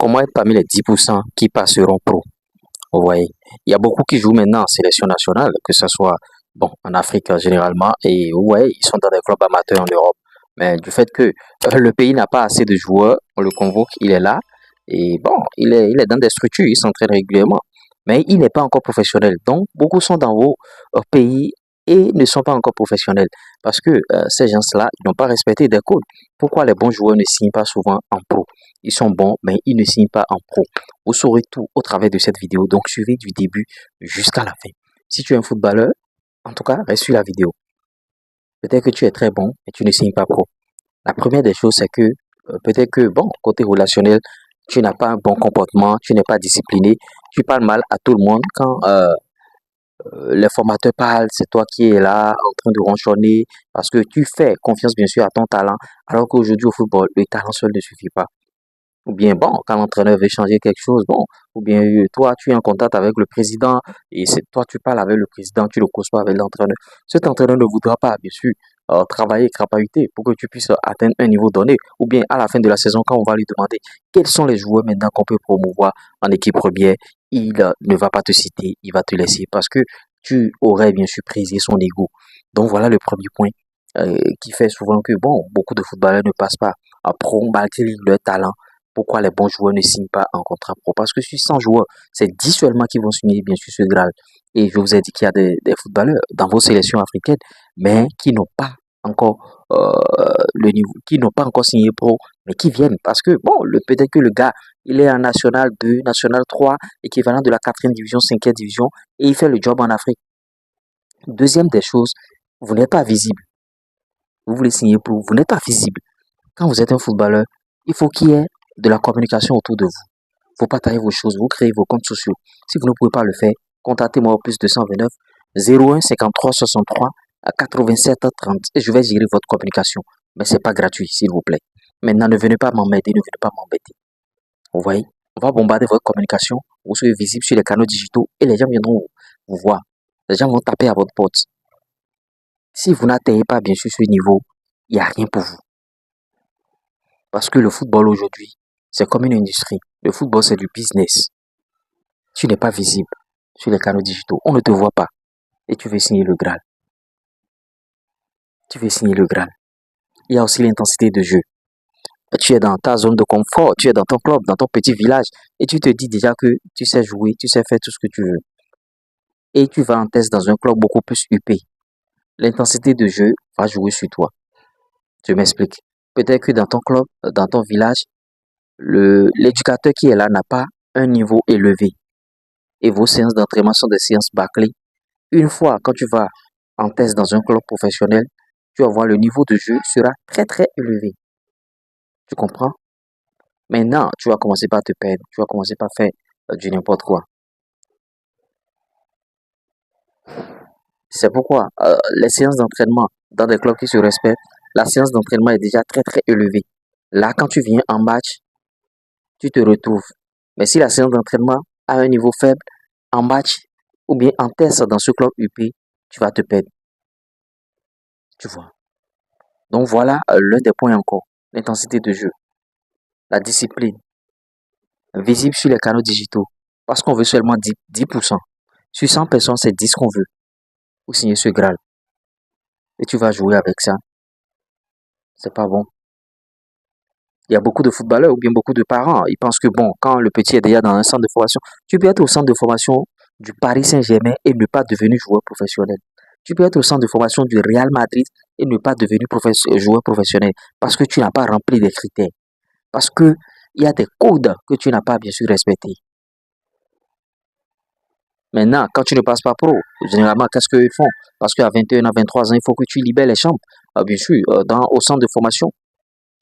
comment être parmi les 10% qui passeront pro? Vous voyez, il y a beaucoup qui jouent maintenant en sélection nationale, que ce soit bon, en Afrique généralement, et ouais, ils sont dans des clubs amateurs en Europe. Mais du fait que le pays n'a pas assez de joueurs, on le convoque, il est là, et bon, il est dans des structures, il s'entraîne régulièrement, mais il n'est pas encore professionnel. Donc, beaucoup sont dans vos pays et ne sont pas encore professionnels, parce que ces gens-là, ils n'ont pas respecté des codes. Pourquoi les bons joueurs ne signent pas souvent en pro? Ils sont bons, mais ils ne signent pas en pro. Vous saurez tout au travers de cette vidéo, donc suivez du début jusqu'à la fin. Si tu es un footballeur, en tout cas, reste sur la vidéo. Peut-être que tu es très bon et tu ne signes pas pro. La première des choses, c'est que peut-être que, bon, côté relationnel, tu n'as pas un bon comportement, tu n'es pas discipliné, tu parles mal à tout le monde. Quand les formateurs parlent, c'est toi qui es là en train de ronchonner parce que tu fais confiance bien sûr à ton talent, alors qu'aujourd'hui au football, le talent seul ne suffit pas. Ou bien, bon, quand l'entraîneur veut changer quelque chose, bon, ou bien toi, tu es en contact avec le président et c'est toi, tu parles avec le président, tu ne causes pas avec l'entraîneur. Cet entraîneur ne voudra pas, bien sûr, travailler, crapahuter pour que tu puisses atteindre un niveau donné. Ou bien, à la fin de la saison, quand on va lui demander quels sont les joueurs maintenant qu'on peut promouvoir en équipe première, il ne va pas te citer, il va te laisser parce que tu aurais bien sûr prisé son ego. Donc, voilà le premier point qui fait souvent que, bon, beaucoup de footballeurs ne passent pas à pro malgré leur talent. Pourquoi les bons joueurs ne signent pas un contrat pro? Parce que sur 100 joueurs, c'est 10 seulement qui vont signer bien sûr ce Graal. Et je vous ai dit qu'il y a des footballeurs dans vos sélections africaines, mais qui n'ont pas encore le niveau, qui n'ont pas encore signé pro, mais qui viennent. Parce que, bon, peut-être que le gars, il est en National 2, National 3, équivalent de la 4e division, 5e division, et il fait le job en Afrique. Deuxième des choses, vous n'êtes pas visible. Vous voulez signer pro, vous n'êtes pas visible. Quand vous êtes un footballeur, il faut qu'il y ait de la communication autour de vous. Vous partagez vos choses, vous créez vos comptes sociaux. Si vous ne pouvez pas le faire, contactez-moi au plus 229 01 53 63 à 87 30 et je vais gérer votre communication. Mais c'est pas gratuit, s'il vous plaît. Maintenant, ne venez pas m'embêter, ne venez pas m'embêter. Vous voyez, on va bombarder votre communication, vous serez visible sur les canaux digitaux et les gens viendront vous voir. Les gens vont taper à votre porte. Si vous n'atteignez pas bien sûr ce niveau, il n'y a rien pour vous. Parce que le football aujourd'hui, c'est comme une industrie. Le football, c'est du business. Tu n'es pas visible sur les canaux digitaux. On ne te voit pas. Et tu veux signer le Graal. Tu veux signer le Graal. Il y a aussi l'intensité de jeu. Tu es dans ta zone de confort. Tu es dans ton club, dans ton petit village. Et tu te dis déjà que tu sais jouer, tu sais faire tout ce que tu veux. Et tu vas en test dans un club beaucoup plus huppé. L'intensité de jeu va jouer sur toi. Je m'explique. Peut-être que dans ton club, dans ton village, l'éducateur qui est là n'a pas un niveau élevé. Et vos séances d'entraînement sont des séances bâclées. Une fois, quand tu vas en test dans un club professionnel, tu vas voir le niveau de jeu sera très très élevé. Tu comprends? Maintenant, tu vas commencer par te perdre. Tu vas commencer par faire du n'importe quoi. C'est pourquoi les séances d'entraînement dans des clubs qui se respectent, la séance d'entraînement est déjà très très élevée. Là, quand tu viens en match, tu te retrouves. Mais si la séance d'entraînement a un niveau faible, en match ou bien en test dans ce club UP, tu vas te perdre. Tu vois. Donc voilà l'un des points encore. L'intensité de jeu, la discipline, visible sur les canaux digitaux. Parce qu'on veut seulement 10%. Sur 100 personnes, c'est 10 qu'on veut. Pour signer ce Graal. Et tu vas jouer avec ça. C'est pas bon. Il y a beaucoup de footballeurs ou bien beaucoup de parents. Ils pensent que bon, quand le petit est déjà dans un centre de formation, tu peux être au centre de formation du Paris Saint-Germain et ne pas devenir joueur professionnel. Tu peux être au centre de formation du Real Madrid et ne pas devenir joueur professionnel parce que tu n'as pas rempli des critères. Parce que il y a des codes que tu n'as pas bien sûr respectés. Maintenant, quand tu ne passes pas pro, généralement, qu'est-ce qu'ils font? Parce qu'à 21 à 23 ans, il faut que tu libères les chambres. Bien sûr, au centre de formation.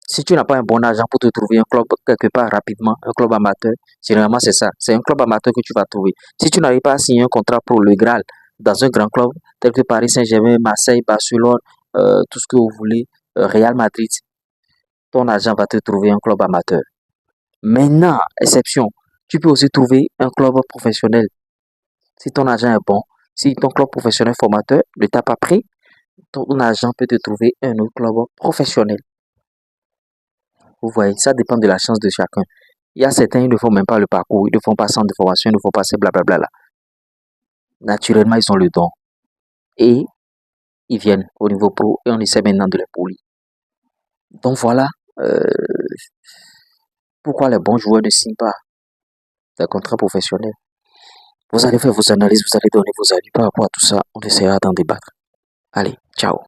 Si tu n'as pas un bon argent pour te trouver un club quelque part rapidement, un club amateur, généralement c'est ça. C'est un club amateur que tu vas trouver. Si tu n'arrives pas à signer un contrat pour le Graal dans un grand club, tel que Paris Saint-Germain, Marseille, Barcelone, tout ce que vous voulez, Real Madrid, ton argent va te trouver un club amateur. Maintenant, exception, tu peux aussi trouver un club professionnel. Si ton argent est bon, si ton club professionnel formateur ne t'a pas pris, ton argent peut te trouver un autre club professionnel. Vous voyez, ça dépend de la chance de chacun. Il y a certains, ils ne font même pas le parcours, ils ne font pas centre de formation, ils ne font pas ces blablabla là. Naturellement, ils ont le don. Et ils viennent au niveau pro et on essaie maintenant de les polir. Donc voilà euh, pourquoi les bons joueurs ne signent pas des contrats professionnels. Vous allez faire vos analyses, vous allez donner vos avis par rapport à tout ça. On essaiera d'en débattre. Allez, ciao.